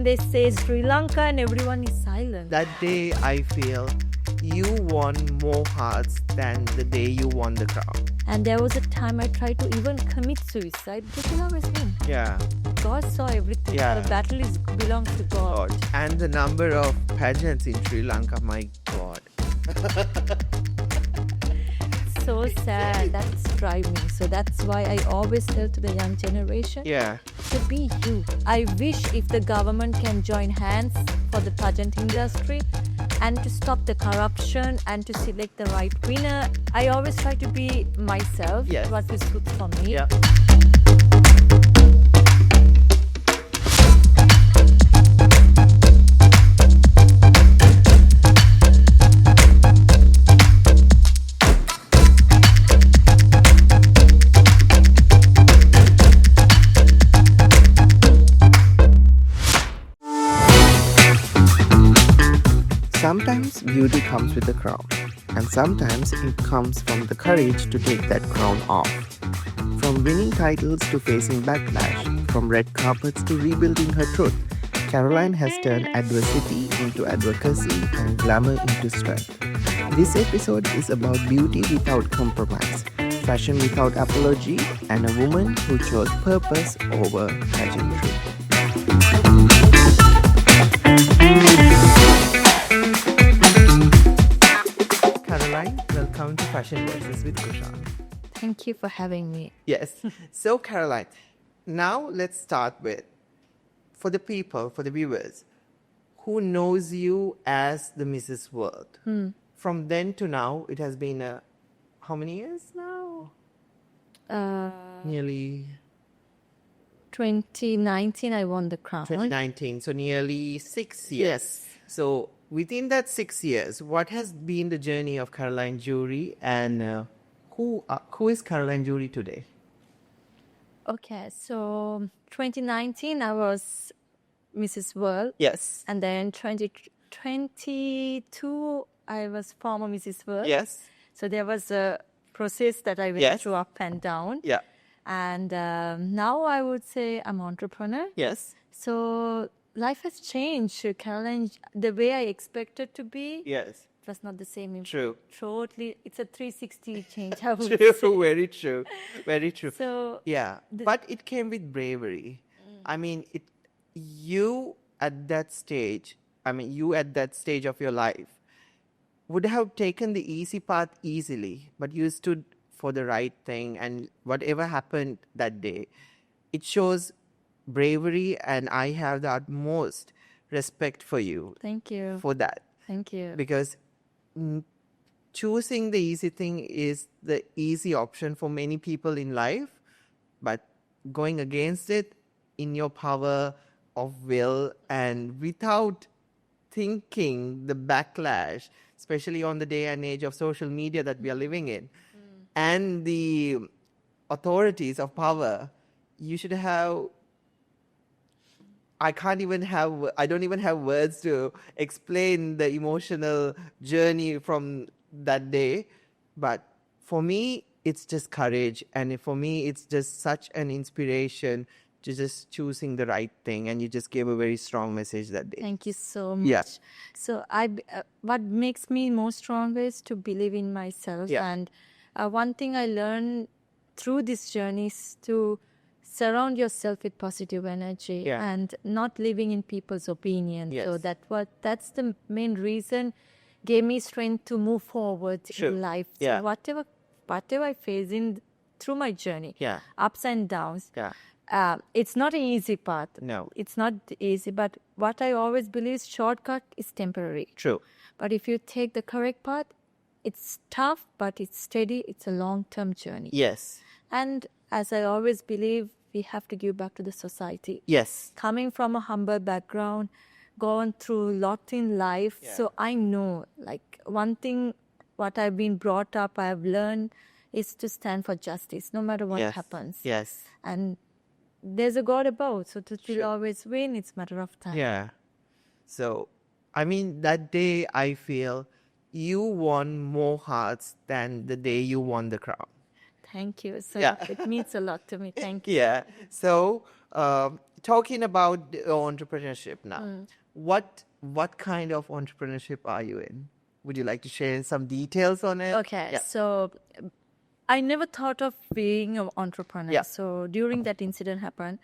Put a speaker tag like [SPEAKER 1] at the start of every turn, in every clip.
[SPEAKER 1] when they say Sri Lanka and everyone is silent.
[SPEAKER 2] That day, I feel you won more hearts than the day you won the crown.
[SPEAKER 1] And there was a time I tried to even commit suicide. But you always win.
[SPEAKER 2] Yeah.
[SPEAKER 1] God saw everything.
[SPEAKER 2] Yeah.
[SPEAKER 1] The battle belongs to God.
[SPEAKER 2] And the number of pageants in Sri Lanka, my God.
[SPEAKER 1] So sad. That's driving me. So that's why I always tell to the young generation to be you. I wish if the government can join hands for the pageant industry and to stop the corruption and to select the right winner. I always try to be myself, what is good for me.
[SPEAKER 2] Yeah. Sometimes beauty comes with a crown, and sometimes it comes from the courage to take that crown off. From winning titles to facing backlash, from red carpets to rebuilding her truth, Caroline has turned adversity into advocacy and glamour into strength. This episode is about beauty without compromise, fashion without apology, and a woman who chose purpose over pageantry. Caroline, welcome to Fashion Versus with Kushan.
[SPEAKER 1] Thank you for having me.
[SPEAKER 2] Yes. So, Caroline, now let's start with, for the people, for the viewers, who knows you as the Mrs. World. From then to now, it has been how many years now? Nearly
[SPEAKER 1] 2019, I won the crown.
[SPEAKER 2] 2019, so nearly 6 years.
[SPEAKER 1] Yes.
[SPEAKER 2] So within that 6 years, what has been the journey of Caroline Jurie, and who is Caroline Jurie today?
[SPEAKER 1] Okay, so 2019, I was Mrs. World.
[SPEAKER 2] Yes.
[SPEAKER 1] And then 2022, I was former Mrs. World.
[SPEAKER 2] Yes.
[SPEAKER 1] So there was a process that I went through up and down.
[SPEAKER 2] Yeah.
[SPEAKER 1] And now I would say I'm an entrepreneur.
[SPEAKER 2] Yes.
[SPEAKER 1] So life has changed, Caroline. The way I expected to be,
[SPEAKER 2] Yes.
[SPEAKER 1] it was not the same.
[SPEAKER 2] True.
[SPEAKER 1] Totally, it's a 360 change. I would
[SPEAKER 2] True.
[SPEAKER 1] say.
[SPEAKER 2] Very true. Very true.
[SPEAKER 1] So
[SPEAKER 2] Yeah. But it came with bravery. I mean, you at that stage of your life would have taken the easy path easily, but you stood for the right thing, and whatever happened that day, it shows bravery, and I have the utmost respect for you.
[SPEAKER 1] Thank you.
[SPEAKER 2] For that.
[SPEAKER 1] Thank you.
[SPEAKER 2] Because choosing the easy thing is the easy option for many people in life, but going against it in your power of will and without thinking the backlash, especially on the day and age of social media that we are living in, and the authorities of power, you should have... I don't even have words to explain the emotional journey from that day. But for me, it's just courage. And for me, it's just such an inspiration to just choosing the right thing. And you just gave a very strong message that day.
[SPEAKER 1] Thank you so much.
[SPEAKER 2] Yeah.
[SPEAKER 1] So what makes me more stronger is to believe in myself.
[SPEAKER 2] Yeah.
[SPEAKER 1] And one thing I learned through this journey is to surround yourself with positive energy and not living in people's opinion.
[SPEAKER 2] Yes.
[SPEAKER 1] So that's the main reason gave me strength to move forward in life.
[SPEAKER 2] Yeah.
[SPEAKER 1] So whatever I face through my journey, ups and downs, it's not an easy path.
[SPEAKER 2] No.
[SPEAKER 1] It's not easy, but what I always believe is shortcut is temporary.
[SPEAKER 2] True.
[SPEAKER 1] But if you take the correct path, it's tough, but it's steady. It's a long-term journey.
[SPEAKER 2] Yes.
[SPEAKER 1] And as I always believe, we have to give back to the society.
[SPEAKER 2] Yes.
[SPEAKER 1] Coming from a humble background, gone through a lot in life. So I know, like, one thing, what I've been brought up, I've learned is to stand for justice, no matter what happens.
[SPEAKER 2] Yes.
[SPEAKER 1] And there's a God above, so it will always win. It's a matter of time.
[SPEAKER 2] Yeah. So, I mean, that day I feel you won more hearts than the day you won the crown.
[SPEAKER 1] Thank you. So
[SPEAKER 2] Yeah.
[SPEAKER 1] it means a lot to me. Thank you.
[SPEAKER 2] Yeah. So, talking about entrepreneurship now, what kind of entrepreneurship are you in? Would you like to share some details on it?
[SPEAKER 1] Okay, so I never thought of being an entrepreneur.
[SPEAKER 2] Yeah.
[SPEAKER 1] So during that incident happened,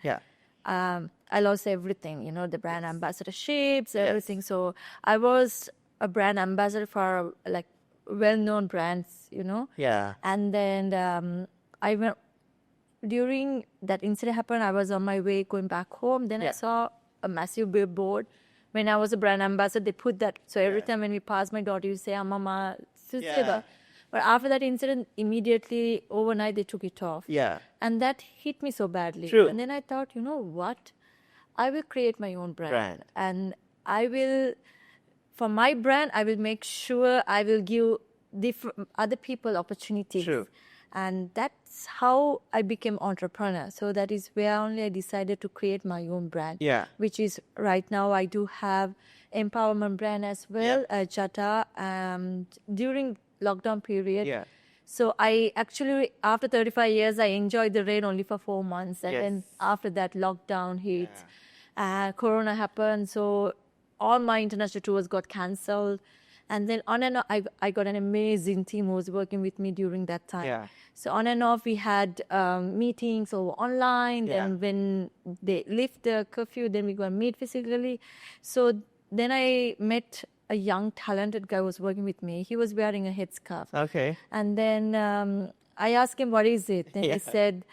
[SPEAKER 1] I lost everything, the brand ambassadorships, everything. So I was a brand ambassador for like well-known brands,
[SPEAKER 2] Yeah.
[SPEAKER 1] And then I went, during that incident happened, I was on my way going back home. Then I saw a massive billboard. When I was a brand ambassador, they put that. So every time when we pass my daughter, you say, Mama, But after that incident, immediately, overnight, they took it off.
[SPEAKER 2] Yeah.
[SPEAKER 1] And that hit me so badly.
[SPEAKER 2] True.
[SPEAKER 1] And then I thought, you know what? I will create my own brand. And I will, for my brand, I will make sure I will give other people opportunities.
[SPEAKER 2] True.
[SPEAKER 1] And that's how I became entrepreneur. So that is where only I decided to create my own brand.
[SPEAKER 2] Yeah.
[SPEAKER 1] Which is right now I do have empowerment brand as well, Jata. During lockdown period.
[SPEAKER 2] Yeah.
[SPEAKER 1] So I actually, after 35 years, I enjoyed the rain only for 4 months. And then after that, lockdown hit. Corona happened. So all my international tours got cancelled. And then on and off, I got an amazing team who was working with me during that time.
[SPEAKER 2] Yeah.
[SPEAKER 1] So on and off, we had meetings over online.
[SPEAKER 2] Yeah.
[SPEAKER 1] Then when they lift the curfew, then we go and meet physically. So then I met a young, talented guy who was working with me. He was wearing a headscarf.
[SPEAKER 2] Okay.
[SPEAKER 1] And then I asked him, what is it? And he said,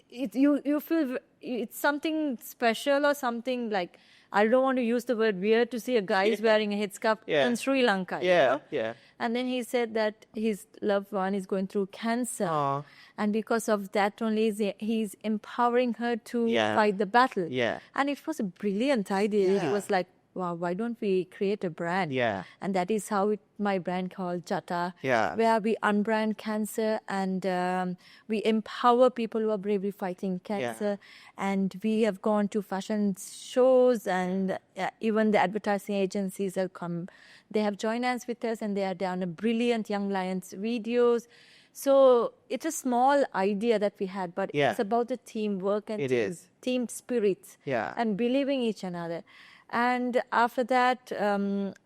[SPEAKER 1] you feel it's something special or something like, I don't want to use the word weird to see a guy is wearing a headscarf in Sri Lanka.
[SPEAKER 2] Yeah.
[SPEAKER 1] And then he said that his loved one is going through cancer. And because of that only, he's empowering her to fight the battle.
[SPEAKER 2] Yeah.
[SPEAKER 1] And it was a brilliant idea. He was like, wow, why don't we create a brand?
[SPEAKER 2] Yeah.
[SPEAKER 1] And that is how my brand called Jata,
[SPEAKER 2] Yeah.
[SPEAKER 1] where we unbrand cancer and we empower people who are bravely fighting cancer. And we have gone to fashion shows and even the advertising agencies have come. They have joined hands with us and they are done a brilliant Young Lions videos. So it's a small idea that we had, but it's about the teamwork and team spirit and believing each another. And after that,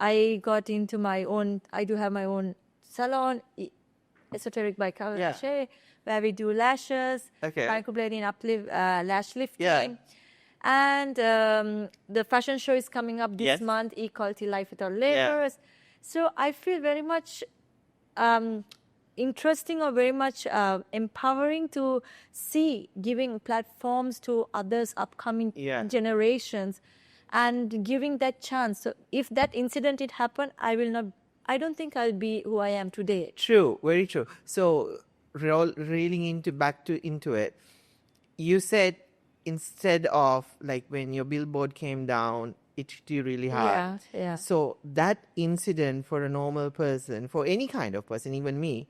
[SPEAKER 1] I got into I do have my own salon, Esoteric by Caroline Jurie, where we do lashes, microblading, uplift, lash lifting.
[SPEAKER 2] Yeah.
[SPEAKER 1] And the fashion show is coming up this month, Equality Life Without Labors. So I feel very much interesting or very much empowering to see giving platforms to others, upcoming generations. And giving that chance. So if that incident had happened, I don't think I'll be who I am today.
[SPEAKER 2] True, very true. So reeling into it, you said instead of like when your billboard came down, it hit you really hard.
[SPEAKER 1] Yeah.
[SPEAKER 2] So that incident for a normal person, for any kind of person, even me,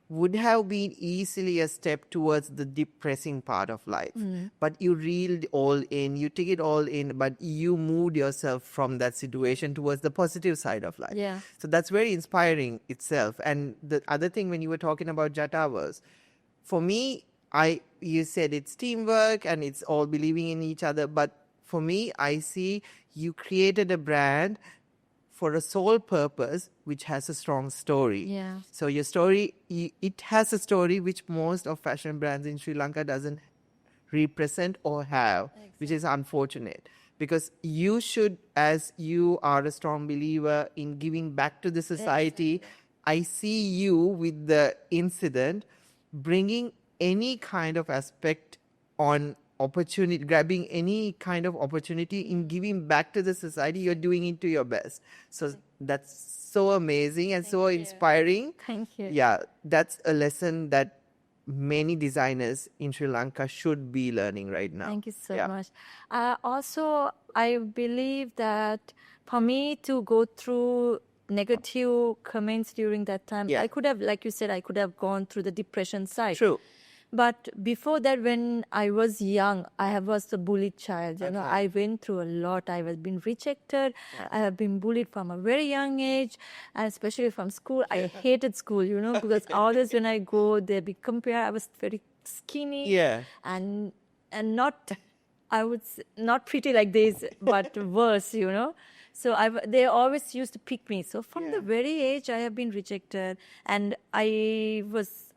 [SPEAKER 2] would have been easily a step towards the depressing part of life. But you reeled all in, you took it all in, but you moved yourself from that situation towards the positive side of life.
[SPEAKER 1] Yeah.
[SPEAKER 2] So that's very inspiring itself. And the other thing when you were talking about Jata was, for me, you said it's teamwork and it's all believing in each other. But for me, I see you created a brand for a sole purpose, which has a strong story.
[SPEAKER 1] Yeah.
[SPEAKER 2] So your story, it has a story which most of fashion brands in Sri Lanka doesn't represent or have, which is unfortunate. Because you should, as you are a strong believer in giving back to the society, I see you with the incident bringing any kind of aspect on opportunity, grabbing any kind of opportunity in giving back to the society. You're doing it to your best. So that's so amazing and so inspiring.
[SPEAKER 1] Thank you.
[SPEAKER 2] Yeah, that's a lesson that many designers in Sri Lanka should be learning right now.
[SPEAKER 1] Thank you so much. Also, I believe that for me to go through negative comments during that time, I could have, like you said, I could have gone through the depression side.
[SPEAKER 2] True.
[SPEAKER 1] But before that, when I was young, I was a bullied child. You know, I went through a lot. I was been rejected. I have been bullied from a very young age, and especially from school. I hated school, you know, because always when I go, they be compared. I was very skinny and not I would say, not pretty like this, but worse, So they always used to pick me. So from the very age, I have been rejected, and I was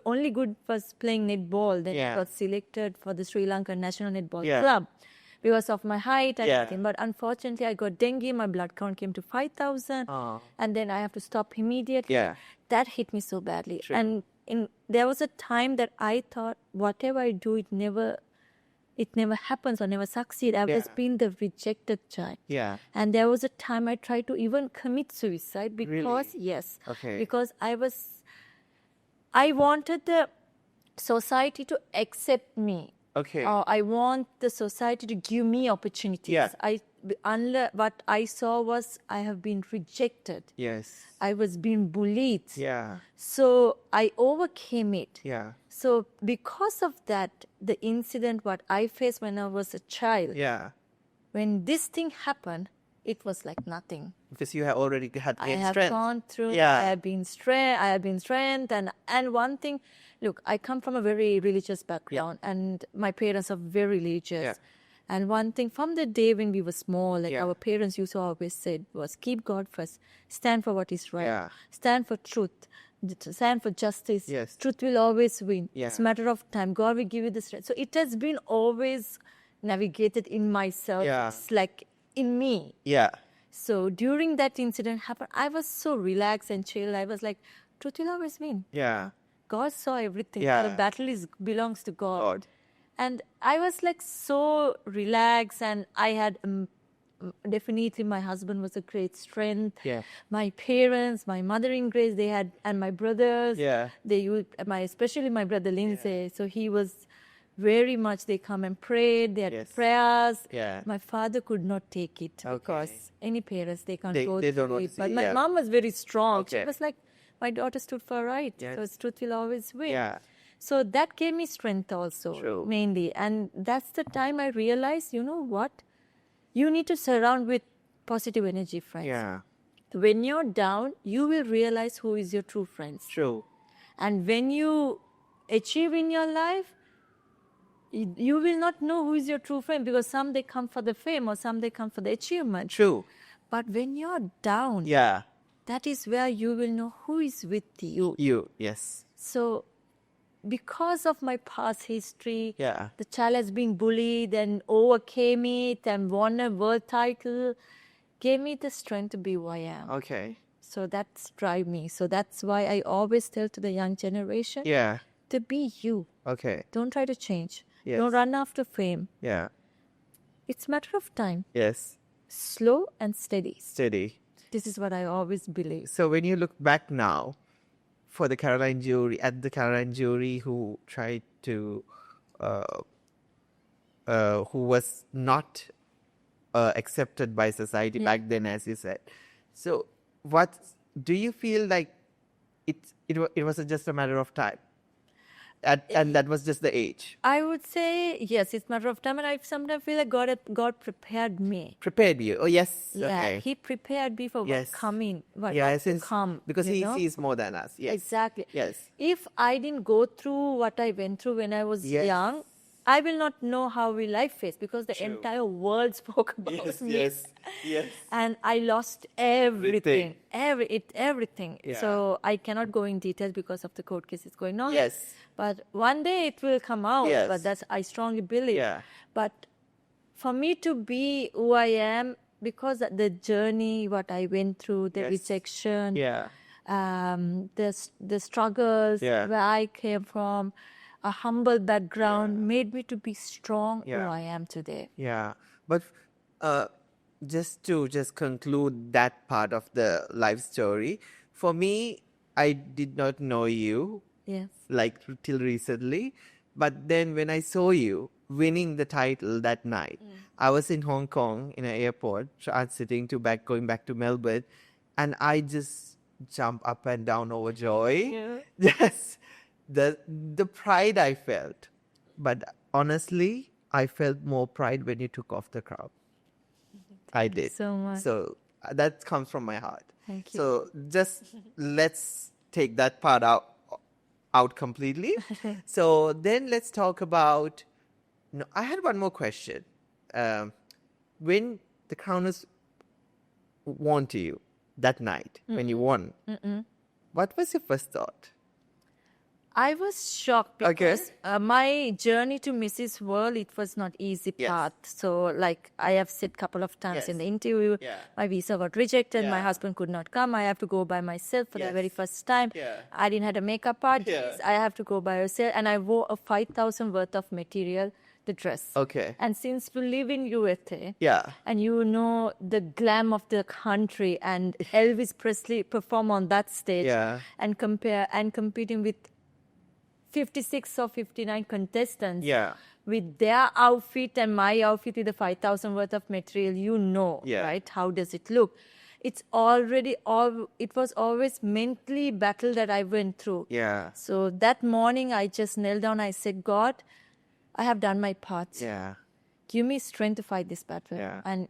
[SPEAKER 1] only good for playing netball. Then I got selected for the Sri Lankan national netball club because of my height and everything. But unfortunately, I got dengue. My blood count came to 5,000, and then I have to stop immediately. That hit me so badly. True. And there was a time that I thought, whatever I do, it never happens or never succeed. I've just been the rejected child. And there was a time I tried to even commit suicide because, because I wanted the society to accept me. Or I want the society to give me opportunities. What I saw was I have been rejected. I was being bullied. So I overcame it. So because of that, the incident what I faced when I was a child, when this thing happened, it was like nothing.
[SPEAKER 2] Because you have already had
[SPEAKER 1] I have
[SPEAKER 2] strength.
[SPEAKER 1] Gone through. I have been strength. And one thing, look, I come from a very religious background, and my parents are very religious. And one thing from the day when we were small, like our parents used to always say was, keep God first, stand for what is right, stand for truth, stand for justice. Truth will always win. It's a matter of time. God will give you the strength. So it has been always navigated in myself. It's like in me. So during that incident happened, I was so relaxed and chill. I was like, truth will always win. God saw everything. The battle belongs to God. And I was like so relaxed, and I had definitely my husband was a great strength. My parents, my mother in grace, they had, and my brothers, especially my brother Lindsay. So he was very much, they come and prayed, they had prayers. My father could not take it because any parents, they can't go through it. But my mom was very strong. She was like, my daughter stood for right. So truth will always win. So that gave me strength also, mainly. And that's the time I realized, you know what? You need to surround with positive energy friends. When you're down, you will realize who is your true friends. And when you achieve in your life, you will not know who is your true friend, because some they come for the fame or some they come for the achievement. But when you're down, that is where you will know who is with you. So because of my past history, the child has been bullied and overcame it and won a world title, gave me the strength to be who I am. So that's drive me. So that's why I always tell to the young generation to be you. Don't try to change. Don't run after fame. It's a matter of time. Slow and steady. This is what I always believe.
[SPEAKER 2] So when you look back now, for the Caroline Jurie who tried to, who was not accepted by society back then, as you said. So what do you feel like it was just a matter of time? And that was just the age.
[SPEAKER 1] I would say, yes, it's a matter of time. And I sometimes feel like God prepared me.
[SPEAKER 2] Prepared you? Oh, yes.
[SPEAKER 1] He prepared me for what's coming. Come.
[SPEAKER 2] Because he sees more than us.
[SPEAKER 1] Exactly. If I didn't go through what I went through when I was young, I will not know how will I face, because the entire world spoke about me. And I lost everything. Everything. So I cannot go in details because of the court cases going on. But one day it will come out. But that's, I strongly believe. But for me to be who I am, because the journey, what I went through, the rejection, the struggles, where I came from, a humble background, made me to be strong who I am today.
[SPEAKER 2] But just to conclude that part of the life story, for me, I did not know you like till recently. But then when I saw you winning the title that night, I was in Hong Kong in an airport, going back to Melbourne, and I just jumped up and down overjoy. The pride I felt. But honestly, I felt more pride when you took off the crown. I did.
[SPEAKER 1] So much.
[SPEAKER 2] So that comes from my heart.
[SPEAKER 1] Thank you.
[SPEAKER 2] So just let's take that part out completely. So then let's talk about No, I had one more question. When the crown was won to you that night, when you won, what was your first thought?
[SPEAKER 1] I was shocked because my journey to Mrs. World, it was not easy path. So like I have said couple of times in the interview, my visa got rejected. My husband could not come. I have to go by myself for the very first time. I didn't have a makeup artist. I have to go by myself. And I wore a 5,000 worth of material, the dress.
[SPEAKER 2] Okay.
[SPEAKER 1] And since we live in USA, and you know the glam of the country, and Elvis Presley perform on that stage, and competing with 56 or 59 contestants with their outfit and my outfit with the 5,000 worth of material, right? How does it look? It was always mentally battle that I went through. So that morning I just knelt down. I said, God, I have done my part. Give me strength to fight this battle. And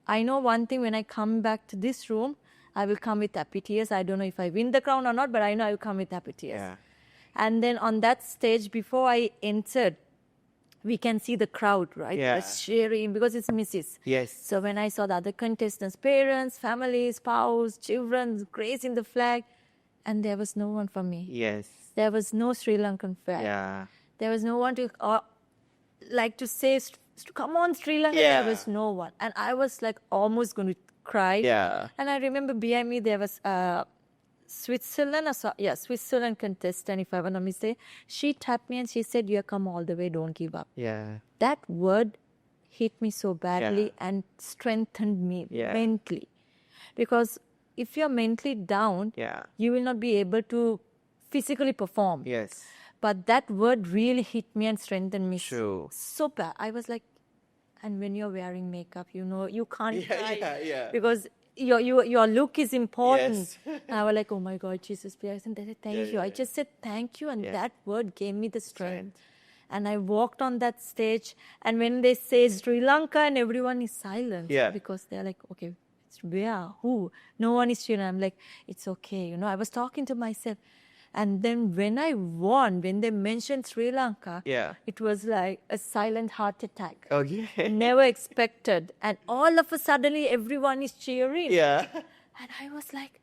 [SPEAKER 1] I know one thing, when I come back to this room, I will come with happy tears. I don't know if I win the crown or not, but I know I will come with happy tears. And then on that stage, before I entered, we can see the crowd, right? Cheering because it's Mrs. So when I saw the other contestants, parents, families, spouse, children, gracing the flag, and there was no one for me. There was no Sri Lankan flag. There was no one to like to say, come on, Sri Lanka. There was no one. And I was like almost going to cry. And I remember behind me there was Switzerland contestant, if I want to mistake. She tapped me and she said, you come all the way, don't give up. That word hit me so badly and strengthened me mentally. Because if you're mentally down, you will not be able to physically perform. But that word really hit me and strengthened me so bad. I was like, and when you're wearing makeup, you can't cry because your look is important. And I was like, oh my God, Jesus, please. And they said, thank you. I just said thank you. And that word gave me the strength. And I walked on that stage. And when they say Sri Lanka, and everyone is silent because they're like, okay, where? Who? No one is cheering. I'm like, it's okay. I was talking to myself. And then when I won, when they mentioned Sri Lanka, it was like a silent heart attack. Never expected. And all of a sudden, everyone is cheering. And I was like,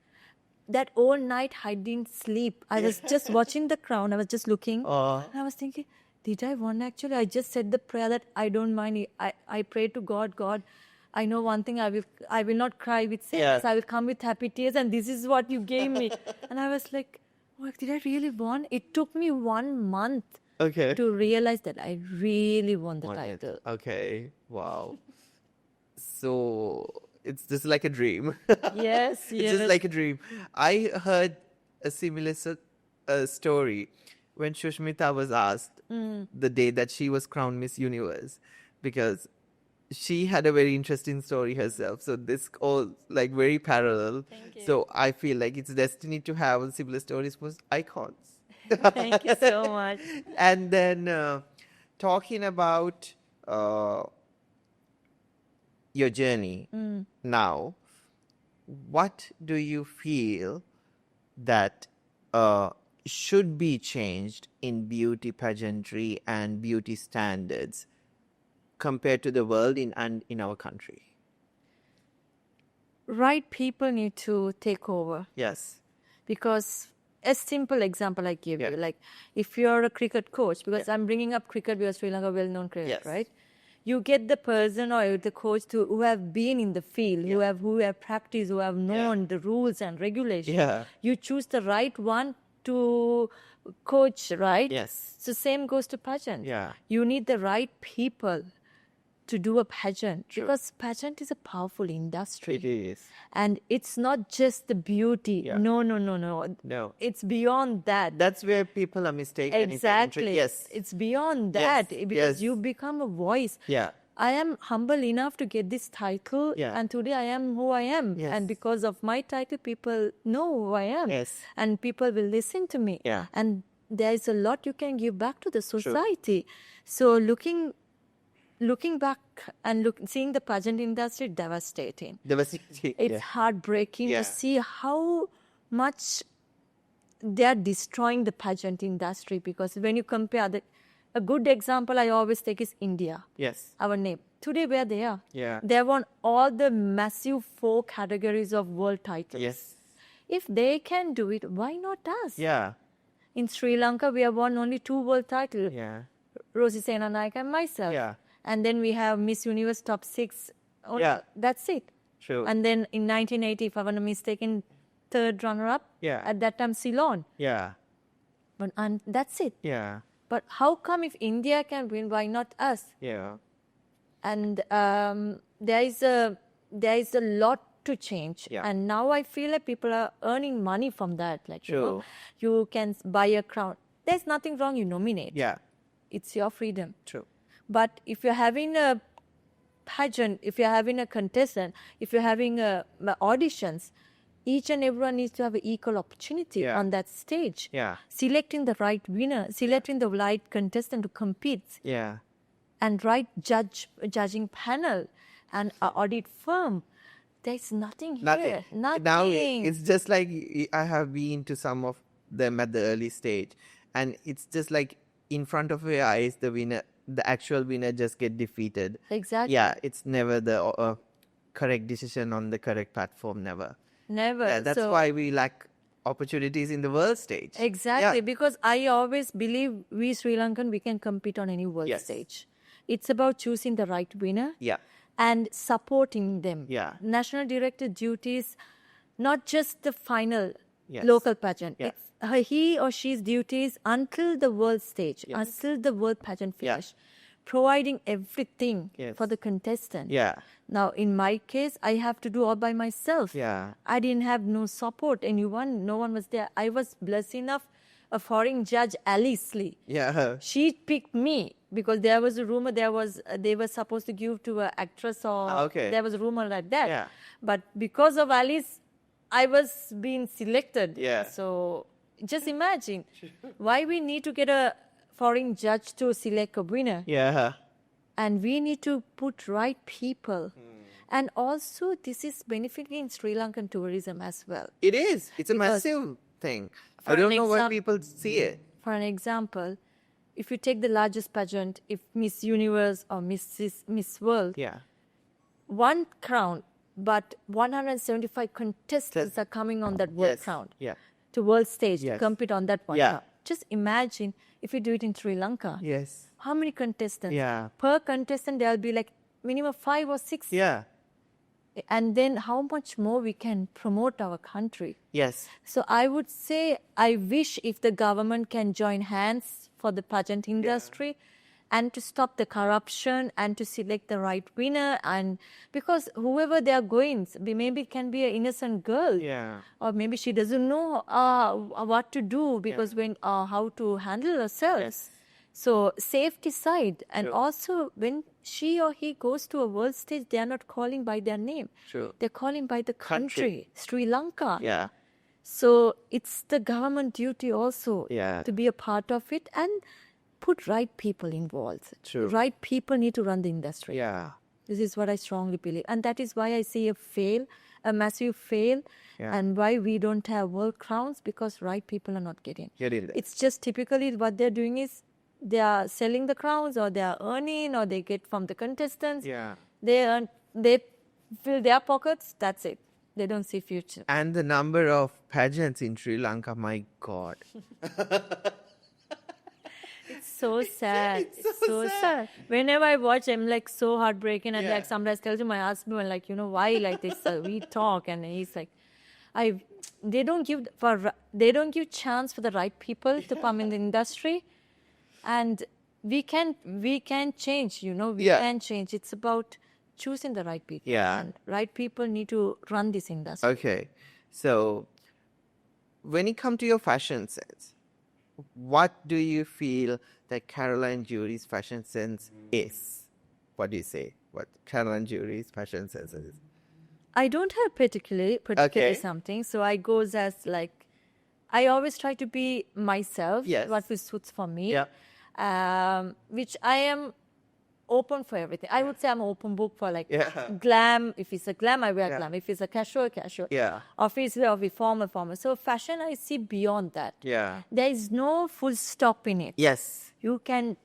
[SPEAKER 1] that whole night I didn't sleep. I was just watching the crown. I was just looking. And I was thinking, did I won actually? I just said the prayer that I don't mind. I pray to God, I know one thing, I will not cry with sadness. I will come with happy tears. And this is what you gave me. And I was like, oh, did I really won? It took me 1 month to realize that I really won the title.
[SPEAKER 2] Wow. So it's just like a dream.
[SPEAKER 1] Yes.
[SPEAKER 2] It's just like a dream. I heard a similar story when Shushmita was asked the day that she was crowned Miss Universe, because she had a very interesting story herself. So this all like very parallel. So I feel like it's destiny to have similar stories for icons.
[SPEAKER 1] Thank you so much.
[SPEAKER 2] And then talking about your journey now, what do you feel that should be changed in beauty pageantry and beauty standards compared to the world and in our country?
[SPEAKER 1] Right people need to take over. Because a simple example I give you, like if you're a cricket coach, because I'm bringing up cricket because Sri Lanka well-known cricket, right? You get the person or the coach who have been in the field, who have practiced, who have known the rules and regulations. You choose the right one to coach, right? So same goes to pageant. You need the right people to do a pageant. Because pageant is a powerful industry.
[SPEAKER 2] It is.
[SPEAKER 1] And it's not just the beauty. No. It's beyond that.
[SPEAKER 2] That's where people are mistaken.
[SPEAKER 1] Exactly. It's beyond that. Because you become a voice. I am humble enough to get this title, and today I am who I am. And because of my title, people know who I am. And people will listen to me. And there is a lot you can give back to the society. So looking back and seeing the pageant industry, devastating. It's heartbreaking to see how much they are destroying the pageant industry, because when you compare A good example I always take is India.
[SPEAKER 2] Yes.
[SPEAKER 1] Our name. Today, where they are.
[SPEAKER 2] Yeah.
[SPEAKER 1] They won all the massive 4 categories of world titles.
[SPEAKER 2] Yes.
[SPEAKER 1] If they can do it, why not us?
[SPEAKER 2] Yeah.
[SPEAKER 1] In Sri Lanka, we have won only 2 world titles.
[SPEAKER 2] Yeah.
[SPEAKER 1] Rosie Senanayake and myself.
[SPEAKER 2] Yeah.
[SPEAKER 1] And then we have Miss Universe top 6.
[SPEAKER 2] Yeah.
[SPEAKER 1] That's it.
[SPEAKER 2] True.
[SPEAKER 1] And then in 1980, if I'm not mistaken, 3rd runner-up.
[SPEAKER 2] Yeah.
[SPEAKER 1] At that time, Ceylon.
[SPEAKER 2] Yeah.
[SPEAKER 1] And that's it.
[SPEAKER 2] Yeah.
[SPEAKER 1] But how come if India can win, why not us?
[SPEAKER 2] Yeah.
[SPEAKER 1] And there is a lot to change.
[SPEAKER 2] Yeah.
[SPEAKER 1] And now I feel like people are earning money from that. Like,
[SPEAKER 2] True.
[SPEAKER 1] You can buy a crown. There's nothing wrong, you nominate.
[SPEAKER 2] Yeah.
[SPEAKER 1] It's your freedom.
[SPEAKER 2] True.
[SPEAKER 1] But if you're having a pageant, if you're having a contestant, if you're having auditions, each and everyone needs to have an equal opportunity on that stage.
[SPEAKER 2] Yeah.
[SPEAKER 1] Selecting the right winner, selecting the right contestant to compete.
[SPEAKER 2] Yeah.
[SPEAKER 1] And right judging panel and audit firm. There's nothing here. Nothing.
[SPEAKER 2] Now it's just like I have been to some of them at the early stage, and it's just like in front of your eyes, the actual winner just get defeated.
[SPEAKER 1] Exactly.
[SPEAKER 2] Yeah, it's never the correct decision on the correct platform. Never. That's why we lack opportunities in the world stage.
[SPEAKER 1] Exactly, because I always believe we Sri Lankan, we can compete on any world stage. It's about choosing the right winner.
[SPEAKER 2] Yeah.
[SPEAKER 1] And supporting them.
[SPEAKER 2] Yeah.
[SPEAKER 1] National director duties, not just the final local pageant.
[SPEAKER 2] Yeah.
[SPEAKER 1] It's he or she's duties until the world stage, until the world pageant finish, providing everything for the contestant.
[SPEAKER 2] Yeah.
[SPEAKER 1] Now, in my case, I have to do all by myself.
[SPEAKER 2] Yeah.
[SPEAKER 1] I didn't have no support. Anyone, no one was there. I was blessed enough. A foreign judge, Alice Lee.
[SPEAKER 2] Yeah.
[SPEAKER 1] She picked me because there was a rumor they were supposed to give to an actress or there was a rumor like that.
[SPEAKER 2] Yeah.
[SPEAKER 1] But because of Alice, I was being selected.
[SPEAKER 2] Yeah.
[SPEAKER 1] So just imagine why we need to get a foreign judge to select a winner.
[SPEAKER 2] Yeah.
[SPEAKER 1] And we need to put right people. And also this is benefiting Sri Lankan tourism as well.
[SPEAKER 2] It is. It's a massive thing. I don't know why people see it.
[SPEAKER 1] For an example, if you take the largest pageant, if Miss Universe or Miss World, one crown, but 175 contestants are coming on that world crown to world stage to compete on that one crown. Just imagine if you do it in Sri Lanka.
[SPEAKER 2] Yes.
[SPEAKER 1] How many contestants?
[SPEAKER 2] Yeah.
[SPEAKER 1] Per contestant, there'll be like minimum 5 or 6.
[SPEAKER 2] Yeah.
[SPEAKER 1] And then how much more we can promote our country.
[SPEAKER 2] Yes.
[SPEAKER 1] So I would say I wish if the government can join hands for the pageant industry and to stop the corruption and to select the right winner. And because whoever they are going, maybe it can be an innocent girl.
[SPEAKER 2] Yeah.
[SPEAKER 1] Or maybe she doesn't know what to do because when how to handle herself.
[SPEAKER 2] Yes.
[SPEAKER 1] So safety side. And also when she or he goes to a world stage, they are not calling by their name.
[SPEAKER 2] True.
[SPEAKER 1] They're calling by the country, Sri Lanka.
[SPEAKER 2] Yeah.
[SPEAKER 1] So it's the government duty also
[SPEAKER 2] Yeah.
[SPEAKER 1] to be a part of it and put right people involved.
[SPEAKER 2] True.
[SPEAKER 1] Right people need to run the industry.
[SPEAKER 2] Yeah.
[SPEAKER 1] This is what I strongly believe. And that is why I see a massive fail, and why we don't have world crowns, because right people are not getting. It's just typically what they're doing is they are selling the crowns, or they are earning, or they get from the contestants.
[SPEAKER 2] Yeah.
[SPEAKER 1] They fill their pockets, that's it. They don't see future.
[SPEAKER 2] And the number of pageants in Sri Lanka, my God.
[SPEAKER 1] It's so sad. It's so sad. Whenever I watch, I'm like so heartbreaking. And like sometimes tells my husband, like, why like this? We talk, and he's like, they don't give chance for the right people to come in the industry, and we can change. We can change. It's about choosing the right people.
[SPEAKER 2] Yeah.
[SPEAKER 1] And right people need to run this industry.
[SPEAKER 2] Okay. So when it comes to your fashion sense, what do you feel that Caroline Jurie's fashion sense is? What do you say? What Caroline Jurie's fashion sense is?
[SPEAKER 1] I don't have particularly something. So I goes as like, I always try to be myself.
[SPEAKER 2] Yes.
[SPEAKER 1] What suits for me.
[SPEAKER 2] Yeah.
[SPEAKER 1] Which I am open for everything. I would say I'm an open book for like glam. If it's a glam, I wear glam. If it's a casual.
[SPEAKER 2] Yeah.
[SPEAKER 1] Office wear, or formal. So fashion, I see beyond that.
[SPEAKER 2] Yeah.
[SPEAKER 1] There is no full stop in it.
[SPEAKER 2] Yes.
[SPEAKER 1] You can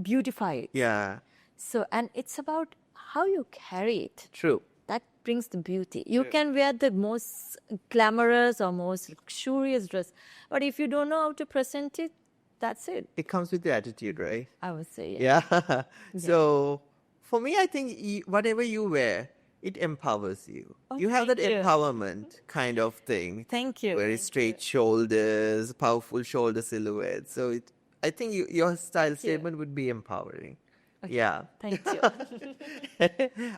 [SPEAKER 1] beautify it.
[SPEAKER 2] Yeah.
[SPEAKER 1] So, and it's about how you carry it.
[SPEAKER 2] True.
[SPEAKER 1] That brings the beauty. You can wear the most glamorous or most luxurious dress, but if you don't know how to present it, that's it.
[SPEAKER 2] It comes with the attitude, right?
[SPEAKER 1] I would say,
[SPEAKER 2] Yeah. So for me, I think whatever you wear, it empowers you.
[SPEAKER 1] Oh,
[SPEAKER 2] You have that
[SPEAKER 1] thank you.
[SPEAKER 2] empowerment kind of thing.
[SPEAKER 1] Thank you.
[SPEAKER 2] Very straight shoulders, powerful shoulder silhouette. So I think your style statement would be empowering.
[SPEAKER 1] Okay.
[SPEAKER 2] Yeah.
[SPEAKER 1] Thank you.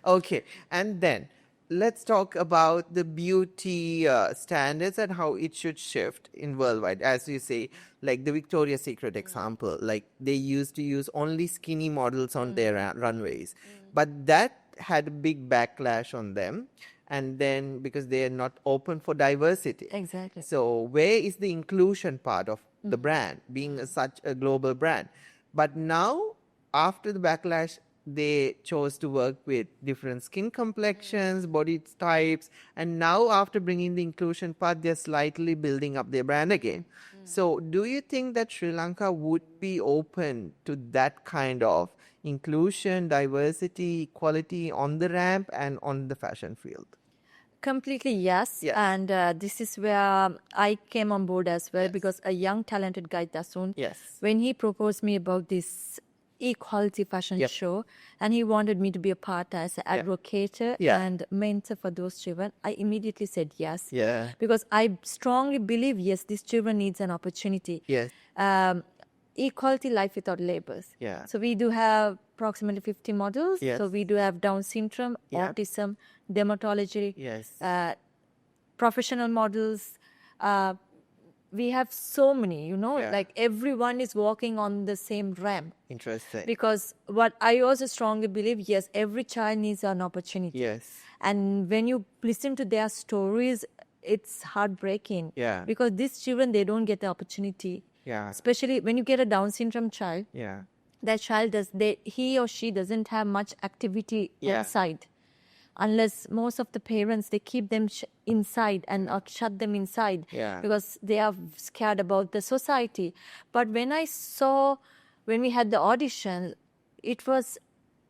[SPEAKER 2] Okay. And then let's talk about the beauty standards and how it should shift in worldwide. As you say, like the Victoria's Secret example, like they used to use only skinny models on their runways. But that had a big backlash on them. And then because they are not open for diversity.
[SPEAKER 1] Exactly.
[SPEAKER 2] So where is the inclusion part of the brand, being such a global brand? But now, after the backlash, they chose to work with different skin complexions, body types, and now after bringing the inclusion part, they're slightly building up their brand again. So do you think that Sri Lanka would be open to that kind of inclusion, diversity, equality on the ramp and on the fashion field?
[SPEAKER 1] Completely, yes.
[SPEAKER 2] Yes.
[SPEAKER 1] And this is where I came on board as well, because a young talented guy, Dasun,
[SPEAKER 2] Yes.
[SPEAKER 1] when he proposed me about this equality fashion show, and he wanted me to be a part as an advocate and mentor for those children, I immediately said yes.
[SPEAKER 2] Yeah.
[SPEAKER 1] Because I strongly believe, yes, these children needs an opportunity.
[SPEAKER 2] Yes.
[SPEAKER 1] Equality, life without labels.
[SPEAKER 2] Yeah.
[SPEAKER 1] So we do have approximately 50 models.
[SPEAKER 2] Yes.
[SPEAKER 1] So we do have Down syndrome, autism, dermatology,
[SPEAKER 2] Yes.
[SPEAKER 1] professional models. We have so many, like everyone is walking on the same ramp.
[SPEAKER 2] Interesting.
[SPEAKER 1] Because what I also strongly believe, yes, every child needs an opportunity.
[SPEAKER 2] Yes.
[SPEAKER 1] And when you listen to their stories, it's heartbreaking.
[SPEAKER 2] Yeah.
[SPEAKER 1] Because these children, they don't get the opportunity.
[SPEAKER 2] Yeah.
[SPEAKER 1] Especially when you get a Down syndrome child,
[SPEAKER 2] Yeah.
[SPEAKER 1] that child he or she doesn't have much activity outside. Unless most of the parents, they keep them inside and or shut them inside because they are scared about the society. But when we had the audition, it was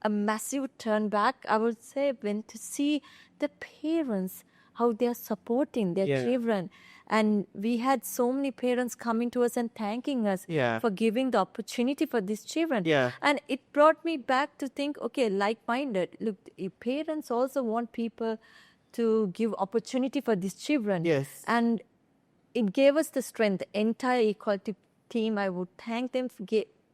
[SPEAKER 1] a massive turn back, I would say, when to see the parents, how they are supporting their children. And we had so many parents coming to us and thanking us for giving the opportunity for these children.
[SPEAKER 2] Yeah.
[SPEAKER 1] And it brought me back to think, okay, like-minded. Look, parents also want people to give opportunity for these children.
[SPEAKER 2] Yes.
[SPEAKER 1] And it gave us the strength. The entire equality team, I would thank them for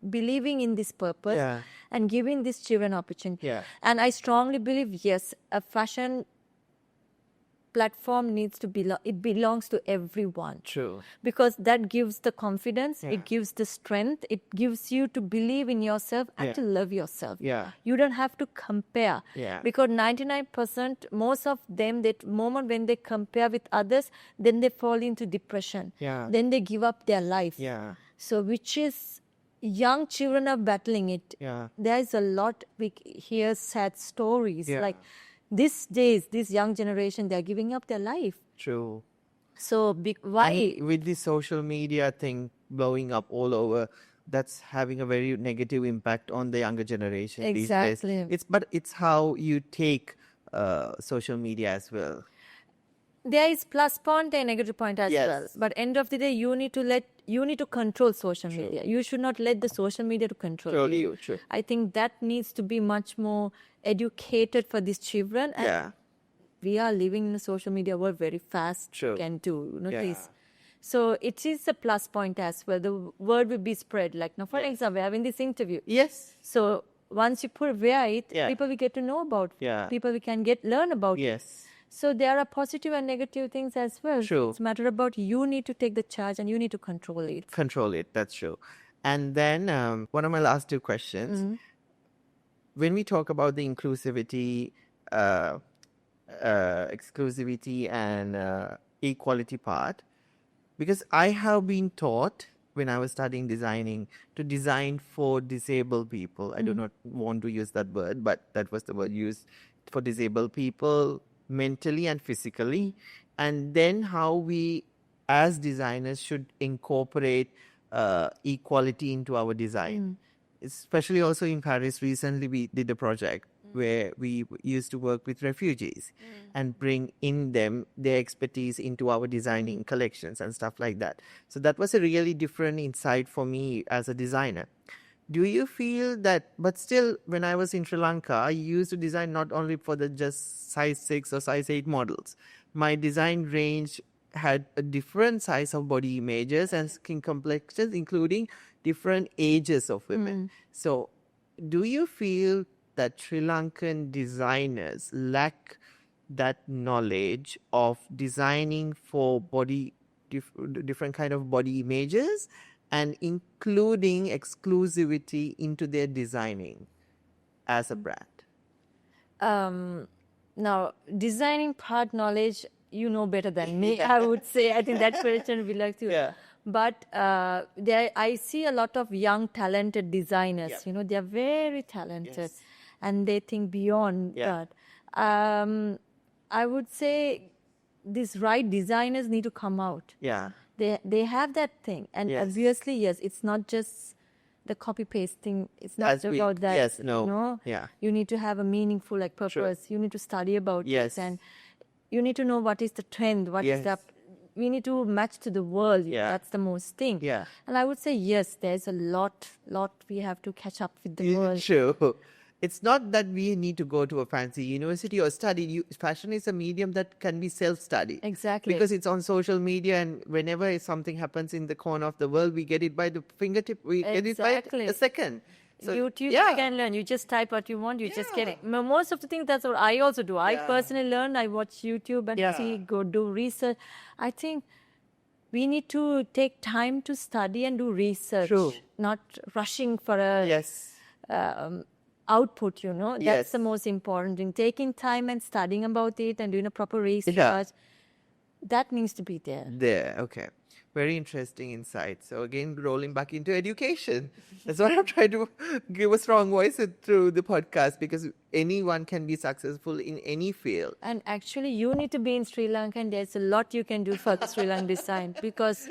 [SPEAKER 1] believing in this purpose and giving these children opportunity.
[SPEAKER 2] Yeah.
[SPEAKER 1] And I strongly believe, yes, a fashion platform needs to it belongs to everyone.
[SPEAKER 2] True.
[SPEAKER 1] Because that gives the confidence, it gives the strength, it gives you to believe in yourself and to love yourself.
[SPEAKER 2] Yeah.
[SPEAKER 1] You don't have to compare.
[SPEAKER 2] Yeah.
[SPEAKER 1] Because 99%, most of them, that moment when they compare with others, then they fall into depression.
[SPEAKER 2] Yeah.
[SPEAKER 1] Then they give up their life.
[SPEAKER 2] Yeah.
[SPEAKER 1] So which is, young children are battling it.
[SPEAKER 2] Yeah.
[SPEAKER 1] There is a lot, we hear sad stories.
[SPEAKER 2] Yeah.
[SPEAKER 1] Like these days, this young generation, they're giving up their life.
[SPEAKER 2] True.
[SPEAKER 1] So why?
[SPEAKER 2] And with the social media thing blowing up all over, that's having a very negative impact on the younger generation
[SPEAKER 1] Exactly.
[SPEAKER 2] these days. It's how you take social media as well.
[SPEAKER 1] There is plus point and negative point as well. But end of the day, you need to control social media. You should not let the social media to control you.
[SPEAKER 2] True.
[SPEAKER 1] I think that needs to be much more educated for these children. And we are living in a social media world very fast.
[SPEAKER 2] True.
[SPEAKER 1] Can do this. So it is a plus point as well. The word will be spread. Like now, for example, we're having this interview.
[SPEAKER 2] Yes.
[SPEAKER 1] So once you wear it, people will get to know about. People we can learn about.
[SPEAKER 2] Yes.
[SPEAKER 1] So there are positive and negative things as well.
[SPEAKER 2] True.
[SPEAKER 1] It's a matter about you need to take the charge and you need to control it.
[SPEAKER 2] Control it, that's true. And then one of my last two questions. Mm-hmm. When we talk about the inclusivity, exclusivity and equality part, because I have been taught when I was studying designing to design for disabled people. I do not want to use that word, but that was the word used for disabled people, mentally and physically, and then how we as designers should incorporate equality into our design. especially also in Paris, recently we did a project where we used to work with refugees and bring in their expertise into our designing collections and stuff like that. So that was a really different insight for me as a designer. Do you feel that, but still, when I was in Sri Lanka, I used to design not only for the just size 6 or size 8 models. My design range had a different size of body images and skin complexions, including different ages of women. So do you feel that Sri Lankan designers lack that knowledge of designing for different kind of body images and including exclusivity into their designing as a brand?
[SPEAKER 1] Now, designing part knowledge, you know better than me, I would say. I think that question we like to.
[SPEAKER 2] Yeah.
[SPEAKER 1] But I see a lot of young, talented designers. You know, they are very talented, and they think beyond that. I would say these right designers need to come out.
[SPEAKER 2] Yeah.
[SPEAKER 1] They have that thing, and obviously, yes, it's not just the copy pasting. It's not about that.
[SPEAKER 2] Yes, no.
[SPEAKER 1] You know?
[SPEAKER 2] Yeah.
[SPEAKER 1] You need to have a meaningful purpose.
[SPEAKER 2] Sure.
[SPEAKER 1] You need to study about
[SPEAKER 2] Yes.
[SPEAKER 1] it, and you need to know what is the trend. What is the we need to match to the world.
[SPEAKER 2] Yeah.
[SPEAKER 1] That's the most thing.
[SPEAKER 2] Yeah.
[SPEAKER 1] And I would say yes, there's a lot we have to catch up with the world.
[SPEAKER 2] Sure. It's not that we need to go to a fancy university or study. Fashion is a medium that can be self-studied.
[SPEAKER 1] Exactly.
[SPEAKER 2] Because it's on social media, and whenever something happens in the corner of the world, we get it by the fingertip. We get it by a second. So,
[SPEAKER 1] YouTube, you can learn. You just type what you want. You just get it. Most of the things, that's what I also do. I personally learn. I watch YouTube and go do research. I think we need to take time to study and do research.
[SPEAKER 2] True.
[SPEAKER 1] Not rushing for a output, you know. That's the most important thing. Taking time and studying about it and doing a proper research. That needs to be there.
[SPEAKER 2] Okay. Very interesting insight. So again, rolling back into education. That's why I'm trying to give a strong voice through the podcast, because anyone can be successful in any field.
[SPEAKER 1] And actually, you need to be in Sri Lanka, and there's a lot you can do for the Sri Lankan design, because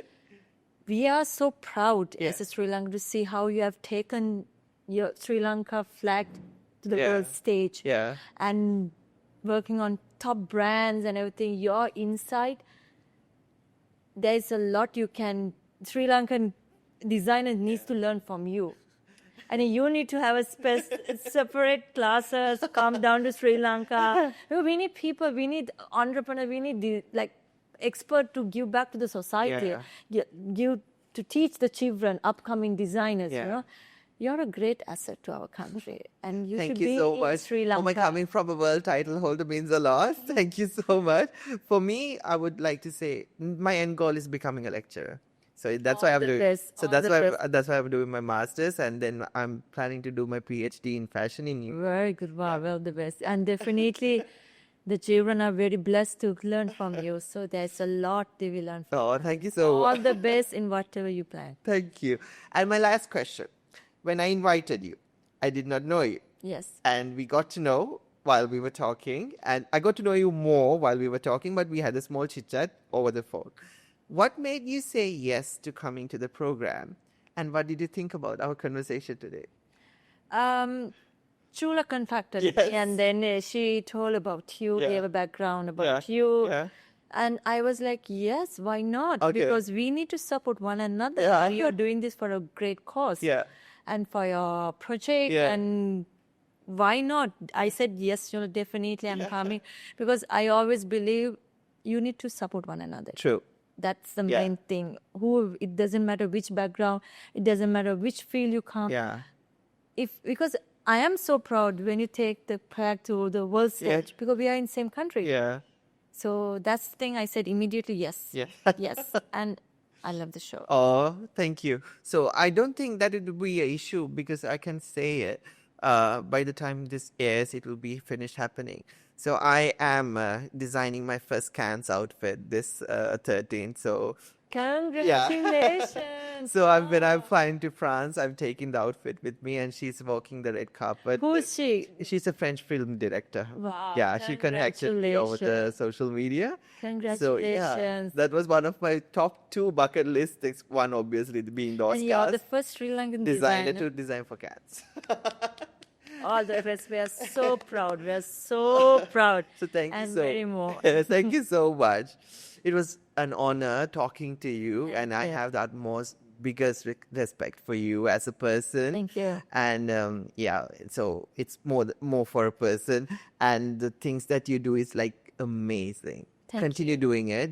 [SPEAKER 1] we are so proud as a Sri Lanka to see how you have taken your Sri Lanka flag to the world stage.
[SPEAKER 2] Yeah.
[SPEAKER 1] And working on top brands and everything, your insight, there's a lot Sri Lankan designer needs to learn from you. And you need to have a separate classes, come down to Sri Lanka. We need people, we need entrepreneurs, we need expert to give back to the society, give to teach the children, upcoming designers, you know. You're a great asset to our country, and you should be in Sri Lanka.
[SPEAKER 2] Oh my, coming from a world title holder means a lot. Thank you so much. For me, I would like to say my end goal is becoming a lecturer. So that's why I'm doing. So that's why I'm doing my masters, and then I'm planning to do my PhD in fashion in New York.
[SPEAKER 1] Very good. Wow, well, the best, and definitely. The children are very blessed to learn from you. So there's a lot they will learn from you.
[SPEAKER 2] Oh, thank you so much.
[SPEAKER 1] All the best in whatever you plan.
[SPEAKER 2] Thank you. And my last question. When I invited you, I did not know you.
[SPEAKER 1] Yes.
[SPEAKER 2] And we got to know while we were talking. And I got to know you more while we were talking, but we had a small chit-chat over the phone. What made you say yes to coming to the program? And what did you think about our conversation today?
[SPEAKER 1] Chula contacted me, and then she told about you, gave a background about you. Yeah. And I was like, yes, why not?
[SPEAKER 2] Okay.
[SPEAKER 1] Because we need to support one another. You're doing this for a great cause.
[SPEAKER 2] Yeah.
[SPEAKER 1] And for your project. And why not? I said, yes, definitely I'm coming. Because I always believe you need to support one another.
[SPEAKER 2] True.
[SPEAKER 1] That's the main thing. It doesn't matter which background. It doesn't matter which field you come.
[SPEAKER 2] Yeah.
[SPEAKER 1] Because I am so proud when you take the flag to the world stage, because we are in the same country.
[SPEAKER 2] Yeah.
[SPEAKER 1] So that's the thing I said immediately, yes.
[SPEAKER 2] Yeah.
[SPEAKER 1] Yes. And I love the show.
[SPEAKER 2] Oh, thank you. So I don't think that it will be an issue, because I can say it. By the time this airs, it will be finished happening. So I am designing my first Cannes outfit this 13th. So
[SPEAKER 1] Congratulations.
[SPEAKER 2] So when I'm flying to France, I'm taking the outfit with me, and she's walking the red carpet.
[SPEAKER 1] Who is she?
[SPEAKER 2] She's a French film director.
[SPEAKER 1] Wow.
[SPEAKER 2] Yeah, she connected me over the social media.
[SPEAKER 1] Congratulations.
[SPEAKER 2] So yeah, that was one of my top 2 bucket lists. One obviously being the Oscars.
[SPEAKER 1] And you're the first Sri Lankan
[SPEAKER 2] designer to design for cats.
[SPEAKER 1] All the rest, we are so proud. We are so proud.
[SPEAKER 2] So thank you so
[SPEAKER 1] very more.
[SPEAKER 2] Thank you so much. It was an honor talking to you, and I have the utmost biggest respect for you as a person.
[SPEAKER 1] Thank you.
[SPEAKER 2] And so it's more for a person, and the things that you do is like amazing. Continue doing it,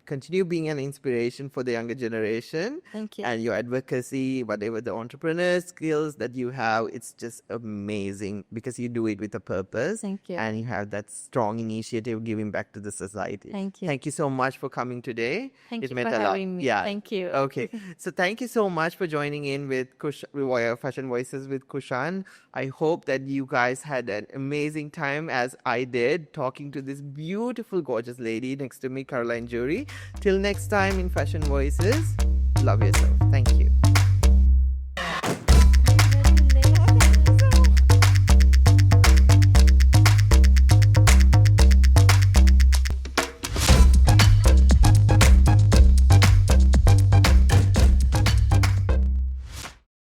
[SPEAKER 2] continue being an inspiration for the younger generation.
[SPEAKER 1] Thank you.
[SPEAKER 2] And your advocacy, whatever the entrepreneur skills that you have, it's just amazing because you do it with a purpose.
[SPEAKER 1] Thank you.
[SPEAKER 2] And you have that strong initiative giving back to the society.
[SPEAKER 1] Thank you.
[SPEAKER 2] Thank you so much for coming today.
[SPEAKER 1] Thank you for having me.
[SPEAKER 2] Yeah.
[SPEAKER 1] Thank you.
[SPEAKER 2] Okay. So thank you so much for joining in with Fashion Voices with Kushan. I hope that you guys had an amazing time as I did, talking to this beautiful, gorgeous lady next to me, Caroline Jurie. Till next time in Fashion Voices, love yourself. Thank you.